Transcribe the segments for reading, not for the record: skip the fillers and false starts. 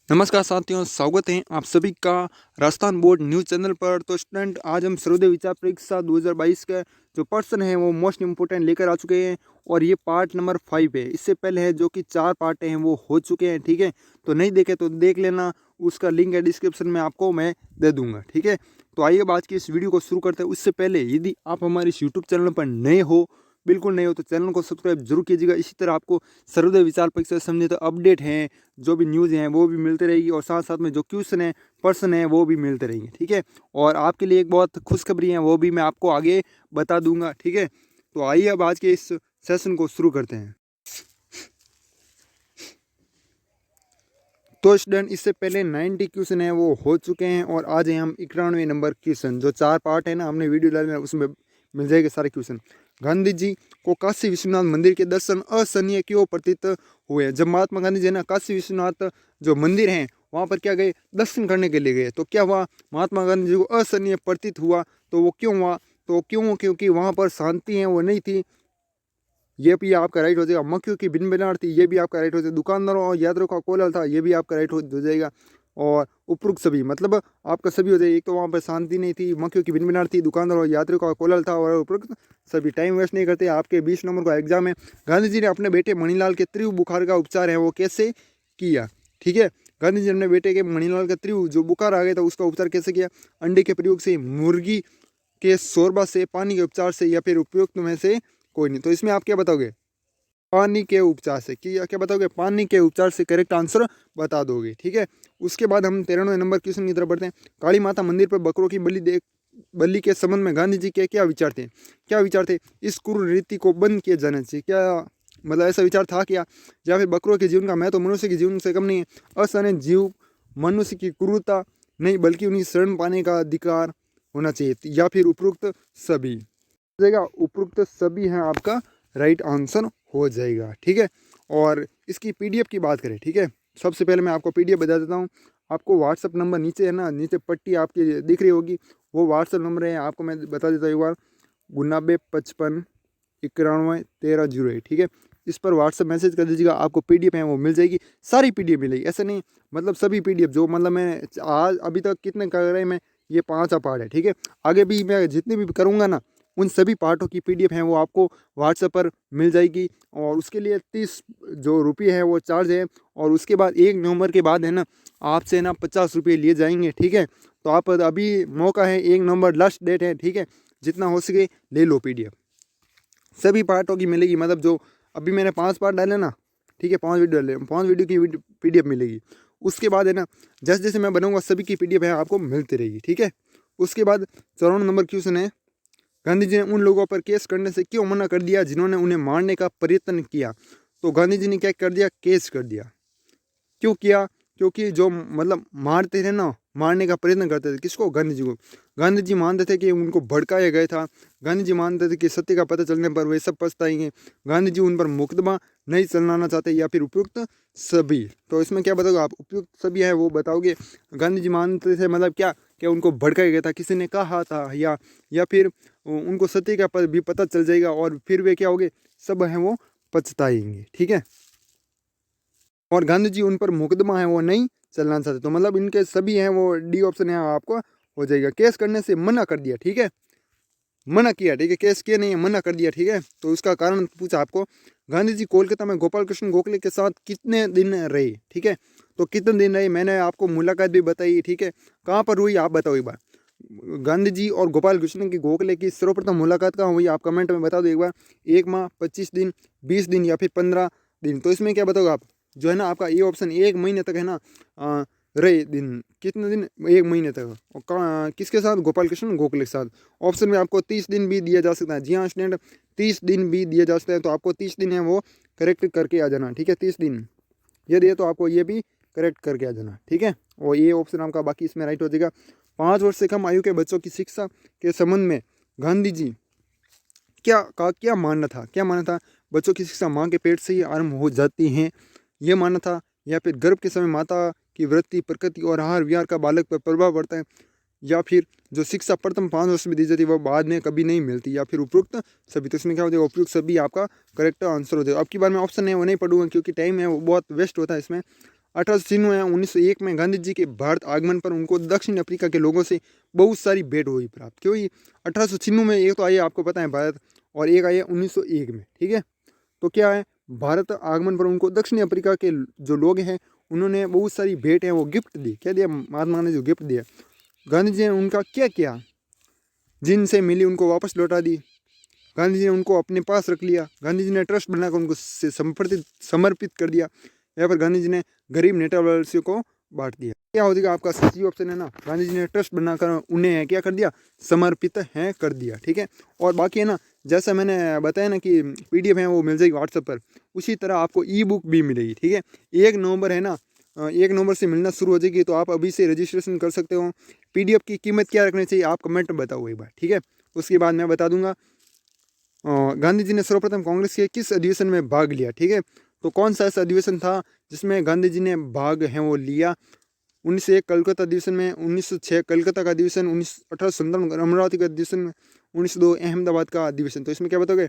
नमस्कार साथियों, स्वागत है आप सभी का राजस्थान बोर्ड न्यूज़ चैनल पर। तो स्टूडेंट, आज हम सर्वोदय विचार परीक्षा 2022 का जो पर्सन है वो मोस्ट इम्पोर्टेंट लेकर आ चुके हैं और ये पार्ट नंबर 5 है। इससे पहले है जो कि 4 पार्ट हैं वो हो चुके हैं, ठीक है। तो नहीं देखे तो देख लेना, उसका लिंक है डिस्क्रिप्शन में आपको मैं दे दूंगा, ठीक है। तो आइए अब आज की इस वीडियो को शुरू करते हैं। उससे पहले यदि आप हमारे इस यूट्यूब चैनल पर नए हो, बिल्कुल नहीं हो, तो चैनल को सब्सक्राइब जरूर कीजिएगा। इसी तरह आपको सर्वोदय विचार परीक्षा से संबंधित अपडेट हैं, जो भी न्यूज़ हैं वो भी मिलते रहेगी और साथ साथ में जो क्वेश्चन है, पर्सन है, वो भी मिलते रहेंगे, ठीक है। और आपके लिए एक बहुत खुशखबरी है, वो भी मैं आपको आगे बता दूंगा, ठीक है। तो आइए अब आज के इस सेशन को शुरू करते हैं। तो स्टूडेंट, इससे पहले 90 क्वेश्चन है वो हो चुके हैं और आज है हम 91 नंबर क्वेश्चन। जो 4 पार्ट है ना, हमने वीडियो डाले उसमें मिल जाएगा सारे क्वेश्चन। गांधी जी को काशी विश्वनाथ मंदिर के दर्शन असहनीय क्यों प्रतीत हुए? जब महात्मा गांधी जी ना काशी विश्वनाथ जो मंदिर हैं वहाँ पर क्या गए, दर्शन करने के लिए गए, तो क्या हुआ, महात्मा गांधी जी को असहनीय प्रतीत हुआ। तो वो क्यों हुआ? तो क्यों? क्योंकि वहाँ पर शांति है वो नहीं थी। ये भी आपका राइट हो जाएगा। मक्खियों की भिनभिनाहट थी, ये भी आपका राइट हो जाएगा। दुकानदारों और यात्रियों का कोलाहल था, ये भी आपका राइट हो जाएगा। और उपरोक्त सभी मतलब आपका सभी हो जाएगा। एक तो वहाँ पर शांति नहीं थी, मक्खियों की भिनभिनाहट थी, दुकानदारों और यात्रियों का कोलाहल था, और उपरोक्त सभी। टाइम वेस्ट नहीं करते, आपके 20 नंबर का एग्जाम है। गांधी जी ने अपने बेटे मणिलाल के तीव्र बुखार का उपचार है वो कैसे किया? ठीक है, गांधी जी ने अपने बेटे के मणिलाल का तीव्र जो बुखार आ गया था उसका उपचार कैसे किया? अंडे के प्रयोग से, मुर्गी के शोरबा से, पानी के उपचार से, या फिर उपयुक्त में से कोई नहीं। तो इसमें आप क्या बताओगे? पानी के उपचार से। क्या क्या बताओगे? पानी के उपचार से करेक्ट आंसर बता दोगे, ठीक है। उसके बाद हम 93 नंबर क्वेश्चन की तरफ बढ़ते हैं। काली माता मंदिर पर बकरों की बलि के संबंध में गांधी जी के क्या विचार थे? क्या विचार थे? इस क्रूर रीति को बंद किया जाना चाहिए। क्या मतलब ऐसा विचार था क्या? या फिर बकरों के जीवन का महत्व तो मनुष्य के जीवन से कम नहीं है? असहनीय जीव मनुष्य की क्रूरता नहीं, बल्कि उन्हें शरण पाने का अधिकार होना चाहिए, या फिर उपरोक्त सभी हो जाएगा। उपरोक्त सभी हैं आपका राइट आंसर हो जाएगा, ठीक है। और इसकी पीडीएफ की बात करें, ठीक है, सबसे पहले मैं आपको पीडीएफ बता देता हूँ। आपको व्हाट्सअप नंबर नीचे है ना, नीचे पट्टी आपकी दिख रही होगी, वो व्हाट्सअप नंबर है, आपको मैं बता देता हूँ एक बार। 9255911308, ठीक है। इस पर व्हाट्सअप मैसेज कर दीजिएगा, आपको पीडीएफ है वो मिल जाएगी। सारी पीडीएफ मिलेगी, ऐसा नहीं मतलब सभी पीडीएफ जो मतलब मैं आज अभी तक कितने कर रहे हैं, मैं ये 5 पार्ट है, ठीक है। आगे भी मैं जितने भी करूँगा ना, उन सभी पार्टों की पीडीएफ है वो आपको व्हाट्सएप पर मिल जाएगी। और उसके लिए 30 जो रुपये है वो चार्ज है। और उसके बाद 1 नवंबर के बाद है ना, आपसे ना 50 रुपये लिए जाएंगे, ठीक है। तो आप अभी मौका है, 1 नवंबर लास्ट डेट है, ठीक है। जितना हो सके ले लो पीडीएफ, सभी पार्टों की मिलेगी। मतलब जो अभी मैंने 5 पार्ट डाले ना, ठीक है, 5 वीडियो डाले, 5 वीडियो की पीडीएफ मिलेगी। उसके बाद है ना, जैसे जैसे मैं बनाऊंगा सभी की पीडीएफ है आपको मिलती रहेगी, ठीक है। उसके बाद 54 नंबर क्वेश्चन है। गांधी जी ने उन लोगों पर केस करने से क्यों मना कर दिया जिन्होंने उन्हें मारने का प्रयत्न किया? तो गांधी जी ने क्या कर दिया? केस कर दिया। क्यों किया? क्योंकि जो मतलब मारते थे ना, मारने का प्रयत्न करते थे, किसको? गांधी जी को। गांधी जी मानते थे कि उनको भड़काया गया था। गांधी जी मानते थे कि सत्य का पता चलने पर वे सब पछताएंगे। गांधी जी उन पर मुकदमा नहीं चलाना चाहते, या फिर उपयुक्त सभी। तो इसमें क्या बताओगे आप? उपयुक्त सभी है वो बताओगे। गांधी जी मानते थे मतलब क्या? क्या उनको भड़काया गया था, किसी ने कहा था, या फिर उनको सत्य का भी पता चल जाएगा और फिर वे क्या होगे? सब है वो पछताएंगे, ठीक है। और गांधी जी उन पर मुकदमा है वो नहीं चलना चाहते। तो मतलब इनके सभी हैं वो डी ऑप्शन है आपको हो जाएगा। केस करने से मना कर दिया, ठीक है, मना किया, ठीक है, केस किया नहीं है, मना कर दिया, ठीक है। तो उसका कारण पूछा आपको। गांधी जी कोलकाता में गोपाल कृष्ण गोखले के साथ कितने दिन रहे? ठीक है, तो कितने दिन रहे मैंने आपको मुलाकात भी बताई, ठीक है। कहाँ पर हुई आप बताओ एक बार। गांधी जी और गोपाल कृष्ण की गोखले की सर्वप्रथम मुलाकात कहाँ हुई? आप कमेंट में बता दो एक बार। 1 माह, 25 दिन, 20 दिन, या फिर 15 दिन। तो इसमें क्या बताओगे आप? जो है ना आपका ये ऑप्शन 1 महीने तक है ना, रहे दिन, कितने दिन? 1 महीने तक। और किसके साथ? गोपाल कृष्ण गोखले के साथ। ऑप्शन में आपको 30 दिन भी दिया जा सकता है। जी हाँ स्टूडेंट, 30 दिन भी दिया जा सकता है। तो आपको 30 दिन है वो करेक्ट करके आ जाना, ठीक है। 30 दिन यदि है तो आपको ये भी करेक्ट करके आ जाना, ठीक है। और ये ऑप्शन आपका बाकी इसमें राइट हो जाएगा। 5 वर्ष से कम आयु के बच्चों की शिक्षा के संबंध में गांधी जी क्या मानना था? क्या मानना था? बच्चों की शिक्षा माँ के पेट से ही आरंभ हो जाती है, ये मानना था। या फिर गर्भ के समय माता की वृत्ति, प्रकृति और आहार विहार का बालक पर प्रभाव पड़ता है। या फिर जो शिक्षा प्रथम 5 वर्ष में दी जाती है वह बाद में कभी नहीं मिलती। या फिर उपयुक्त सभी। तो इसमें क्या हो जाएगा? उपयुक्त सभी आपका करेक्ट आंसर हो जाएगा। अब की बार मैं ऑप्शन है वो नहीं पढ़ूंगा क्योंकि टाइम है वो बहुत वेस्ट होता है इसमें। 1896 में 1901 में गांधी जी के भारत आगमन पर उनको दक्षिण अफ्रीका के लोगों से बहुत सारी भेंट हुई प्राप्त। क्यों? 1896 में एक तो आई आपको पता है भारत, और एक आई 1901 में, ठीक है। तो क्या है, भारत आगमन पर उनको दक्षिण अफ्रीका के जो लोग हैं उन्होंने बहुत सारी भेंट है वो गिफ्ट दी। क्या दिया? महात्मा गांधी जो गिफ्ट दिया, गांधी जी ने उनका क्या किया? जिनसे मिली उनको वापस लौटा दी। गांधी जी ने उनको अपने पास रख लिया। गांधी जी ने ट्रस्ट बनाकर उनको समर्पित कर दिया। यहाँ पर गांधी जी ने गरीब नेतावासियों को बांट दिया। क्या हो जाएगा आपका सही ऑप्शन है ना, गांधी जी ने ट्रस्ट बनाकर उन्हें क्या कर दिया? समर्पित है कर दिया, ठीक है। और बाकी है ना, जैसा मैंने बताया ना कि PDF है वो मिल जाएगी व्हाट्सएप पर, उसी तरह आपको E-बुक भी मिलेगी, ठीक है। 1 नवंबर है ना, 1 नवंबर से मिलना शुरू हो जाएगी, तो आप अभी से रजिस्ट्रेशन कर सकते हो। PDF की कीमत क्या रखनी चाहिए आप कमेंट में बताओ एक बार, ठीक है। उसके बाद मैं बता दूंगा गांधी जी ने सर्वप्रथम कांग्रेस के किस अधिवेशन में भाग लिया, ठीक है। तो कौन सा ऐसा अधिवेशन था जिसमें गांधी जी ने भाग है वो लिया? 1901 कलकत्ता अधिवेशन में, 1906 कलकत्ता का अधिवेशन, 1857 अमरावती का अधिवेशन, 1902 अहमदाबाद का अधिवेशन। तो इसमें क्या बताओगे?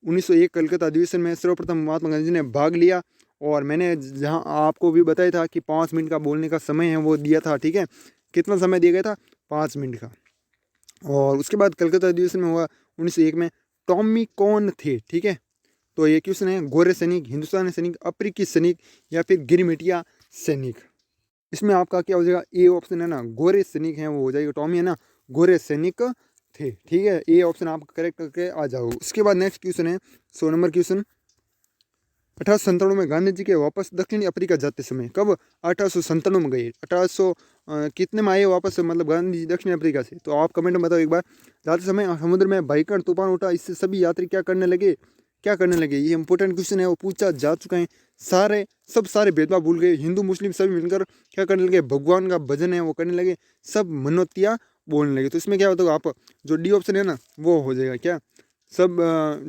1901 कलकत्ता अधिवेशन में सर्वप्रथम महात्मा गांधी जी ने भाग लिया। और मैंने जहां आपको भी बताया था कि 5 मिनट का बोलने का समय है वो दिया था, ठीक है। कितना समय दिया गया था? 5 मिनट का। और उसके बाद कलकत्ता अधिवेशन में हुआ 1901 में, टॉमी कौन थे, ठीक है। तो ये क्वेश्चन है, गोरे सैनिक, हिंदुस्तानी सैनिक, अफ्रीकी सैनिक या फिर गिरमिटिया सैनिक। इसमें आपका क्या हो जाएगा? ए ऑप्शन है ना, गोरे सैनिक हैं वो हो जाएगा। टॉमी है ना, गोरे सैनिक थे, ठीक है। ए ऑप्शन आप करेक्ट करके आ जाओ। उसके बाद नेक्स्ट क्वेश्चन है 100 नंबर क्वेश्चन। 1897 में गांधी जी के वापस दक्षिणी अफ्रीका जाते समय, कब? 1897 में गए। 1800 कितने में आए वापस, मतलब गांधी जी दक्षिण अफ्रीका से? तो आप कमेंट में बताओ एक बार। जाते समय समुद्र में भयंकर तूफान उठा, इससे सभी यात्री क्या करने लगे? क्या करने लगे? ये इंपॉर्टेंट क्वेश्चन है, वो पूछा जा चुका है। सारे भेदभाव भूल गए, हिंदू मुस्लिम सभी मिलकर क्या करने लगे? भगवान का भजन है वो करने लगे, सब मनोतियाँ बोलने लगे। तो इसमें क्या होता है, आप जो डी ऑप्शन है ना वो हो जाएगा क्या? सब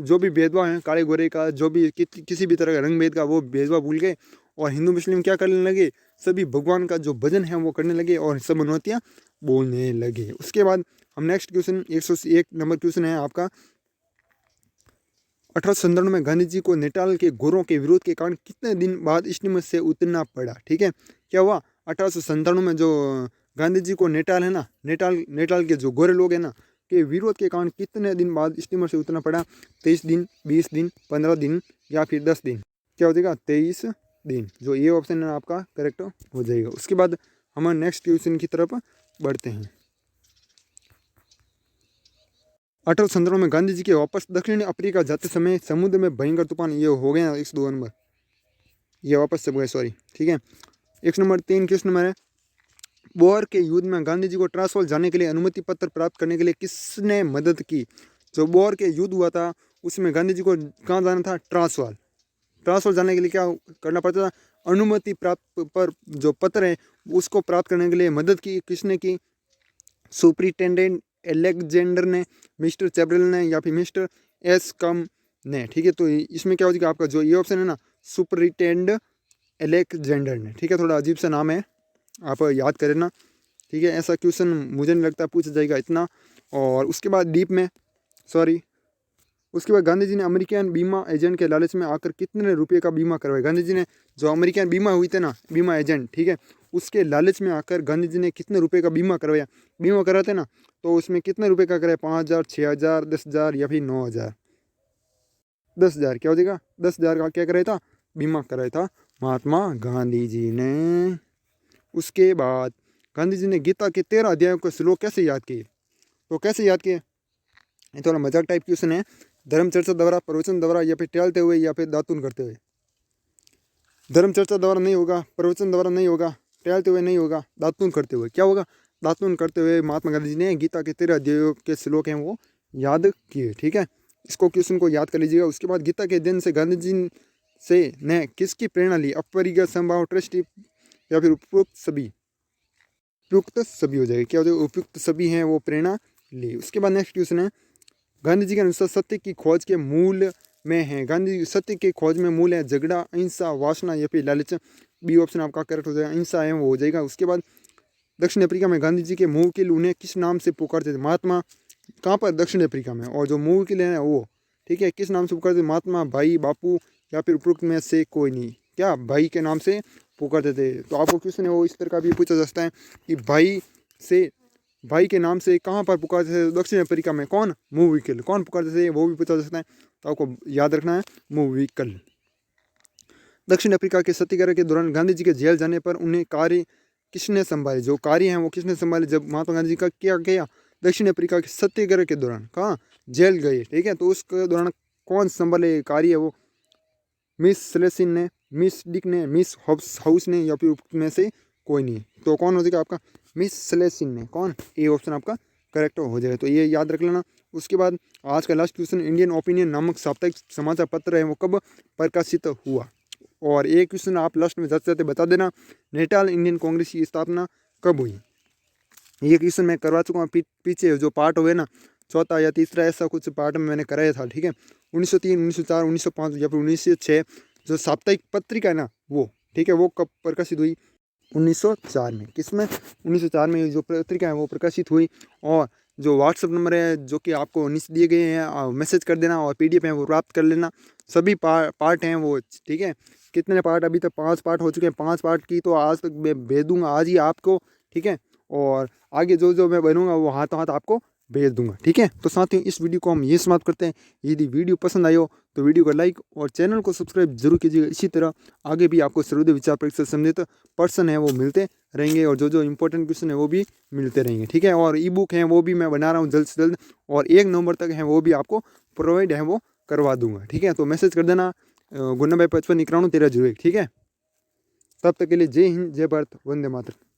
जो भी भेदभाव है काले गोरे का, जो भी किसी भी तरह का रंग भेद का, वो भेदभाव भूल गए और हिंदू मुस्लिम क्या करने लगे? सभी भगवान का जो भजन है वो करने लगे और सब मनोतियाँ बोलने लगे। उसके बाद हम नेक्स्ट क्वेश्चन 101 नंबर क्वेश्चन है आपका। 1897 में गांधी जी को नेटाल के गोरों के विरोध के कारण कितने दिन बाद स्टीमर से उतरना पड़ा, ठीक है। क्या हुआ? 1897 में जो गांधी जी को नेटाल है ना, नेटाल के जो गोरे लोग हैं ना के विरोध के कारण कितने दिन बाद स्टीमर से उतरना पड़ा? 23 दिन, 20 दिन, 15 दिन या फिर 10 दिन? क्या हो जाएगा? 23 दिन। जो ये ऑप्शन है आपका करेक्ट हो जाएगा। उसके बाद हम नेक्स्ट क्वेश्चन की तरफ बढ़ते हैं। 1897 में गांधी जी के वापस दक्षिण अफ्रीका जाते समय समुद्र में भयंकर तूफान, ये हो गया 102 नंबर, ये वापस सब गए, सॉरी, ठीक है। 1 नंबर 3 क्वेश्चन नंबर है, बोर के युद्ध में गांधी जी को ट्रांसवाल जाने के लिए अनुमति पत्र प्राप्त करने के लिए किसने मदद की? जो बोर के युद्ध हुआ था उसमें गांधी जी को कहाँ जाना था? ट्रांसवाल जाने के लिए क्या करना पड़ता था? अनुमति प्राप्त पर जो पत्र है उसको प्राप्त करने के लिए मदद की किसने की? सुपरिटेंडेंट एलेक्जेंडर ने, मिस्टर चैपरेल ने या फिर मिस्टर एस कम ने, ठीक है। तो इसमें क्या हो जाएगा आपका जो ये ऑप्शन है ना, सुपरिटेंडेंट एलेक्जेंडर ने, ठीक है। थोड़ा अजीब सा नाम है, आप याद करें ना, ठीक है। ऐसा क्वेश्चन मुझे नहीं लगता पूछा जाएगा इतना। और उसके बाद डीप में, सॉरी, उसके बाद गांधी जी ने अमेरिकन बीमा एजेंट के लालच में आकर कितने रुपए का बीमा करवाया? गांधी जी ने जो अमेरिकन बीमा हुई थी ना, बीमा एजेंट, ठीक है, उसके लालच में आकर गांधी जी ने कितने रुपए का बीमा करवाया? बीमा कराते ना, तो उसमें कितने रुपए का कराया? 5,000, 6,000, 10,000 या फिर 9,000? 10,000। क्या हो जाएगा? 10,000 का क्या कराया था? बीमा कराया था महात्मा गांधी जी ने। उसके बाद गांधी जी ने गीता के 13 अध्यायों के श्लोक कैसे याद किए? तो कैसे याद किए? ये थोड़ा मजाक टाइप क्वेश्चन है। धर्म चर्चा द्वारा, प्रवचन द्वारा या फिर टहलते हुए या फिर दातुन करते हुए? धर्म चर्चा द्वारा नहीं होगा, प्रवचन द्वारा नहीं होगा, टहलते हुए नहीं होगा, दातुन करते हुए। क्या होगा? दातुन करते हुए महात्मा गांधी जी ने गीता के 13 अध्यायों के श्लोक हैं वो याद किए, ठीक है। इसको क्वेश्चन को याद कर लीजिएगा। उसके बाद गीता के अध्ययन से गांधी जी से ने किसकी प्रेरणा ली? अपरिग्रह, संभाव, ट्रस्टी या फिर उपयुक्त सभी? उपयुक्त सभी हो जाएगा। क्या हो जाएगा? उपयुक्त सभी हैं वो प्रेरणा ली। उसके बाद नेक्स्ट क्वेश्चन है, गांधी जी के अनुसार सत्य की खोज के मूल में है, गांधी जी सत्य के खोज में मूल है झगड़ा, अहिंसा, वासना या फिर लालच? बी ऑप्शन आपका करेक्ट हो जाएगा, अहिंसा है वो हो जाएगा। उसके बाद दक्षिण अफ्रीका में गांधी जी के मुवक्किल उन्हें किस नाम से पुकारते थे? महात्मा, कहाँ पर? दक्षिण अफ्रीका में। और जो मुवक्किल है वो, ठीक है, किस नाम से पुकारते थे? महात्मा, भाई, बापू या फिर उपरोक्त में से कोई नहीं? क्या? भाई के नाम से पुकारते थे। तो आपको क्वेश्चन है वो इस तरह का भी पूछा जा सकता है कि भाई के नाम से कहाँ पर पुकारते थे दक्षिण अफ्रीका में, कौन, मूविकल, कौन पुकारते थे वो भी पूछा जा सकता है। तो आपको याद रखना है मूविकल। दक्षिण अफ्रीका के सत्याग्रह के दौरान गांधी जी के जेल जाने पर उन्हें कार्य किसने संभाले, जो कार्य हैं वो किसने संभाले जब महात्मा गांधी जी का क्या किया दक्षिण अफ्रीका के सत्याग्रह के दौरान, कहाँ जेल गए, ठीक है। तो उसके दौरान कौन संभाले कार्य है वो, मिस सेलेसिन ने, मिस डिक ने, मिस हाउस ने, या फिर में से कोई नहीं। तो कौन हो जाएगा आपका मिस सेलेसिन ने, कौन, ए ऑप्शन आपका करेक्ट हो जाएगा। तो ये याद रख लेना। उसके बाद आज का लास्ट क्वेश्चन, इंडियन ओपिनियन नामक साप्ताहिक समाचार पत्र है वो कब प्रकाशित हुआ। और एक क्वेश्चन आप लास्ट में जाते जाते बता देना, नेटाल इंडियन कांग्रेस की स्थापना कब हुई। ये क्वेश्चन मैं करवा चुका हूँ पीछे जो पार्ट हुए ना, चौथा या तीसरा ऐसा कुछ पार्ट में मैंने कराया था, ठीक है। 1903, 1904, 1905 या फिर 1906 जो साप्ताहिक पत्रिका है ना वो, ठीक है, वो कब प्रकाशित हुई, 1904 में। किसमें, 1904 में जो पत्रिका है वो प्रकाशित हुई। और जो व्हाट्सअप नंबर है जो कि आपको नीचे दिए गए हैं, मैसेज कर देना और PDF है वो प्राप्त कर लेना। सभी पार्ट हैं वो, ठीक है। कितने पार्ट, अभी तक 5 पार्ट हो चुके हैं, 5 पार्ट की तो आज तक मैं भेज दूंगा आज ही आपको, ठीक है। और आगे जो जो मैं बनूंगा वो हाथों हाथ आपको भेज दूंगा, ठीक है। तो साथियों इस वीडियो को हम ये समाप्त करते हैं। यदि वीडियो पसंद आई हो तो वीडियो को लाइक और चैनल को सब्सक्राइब जरूर कीजिएगा। इसी तरह आगे भी आपको सर्वोदय विचार परीक्षा संबंधित पर्सन है वो मिलते रहेंगे और जो जो इंपॉर्टेंट क्वेश्चन है वो भी मिलते रहेंगे, ठीक है। और ई-बुक है वो भी मैं बना रहा हूँ जल्द से जल्द, और 1 नवंबर तक है वो भी आपको प्रोवाइड है वो करवा दूंगा, ठीक है। तो मैसेज कर देना 9955 91 1301, ठीक है। तब तक के लिए जय हिंद, जय भारत, वंदे मातरम।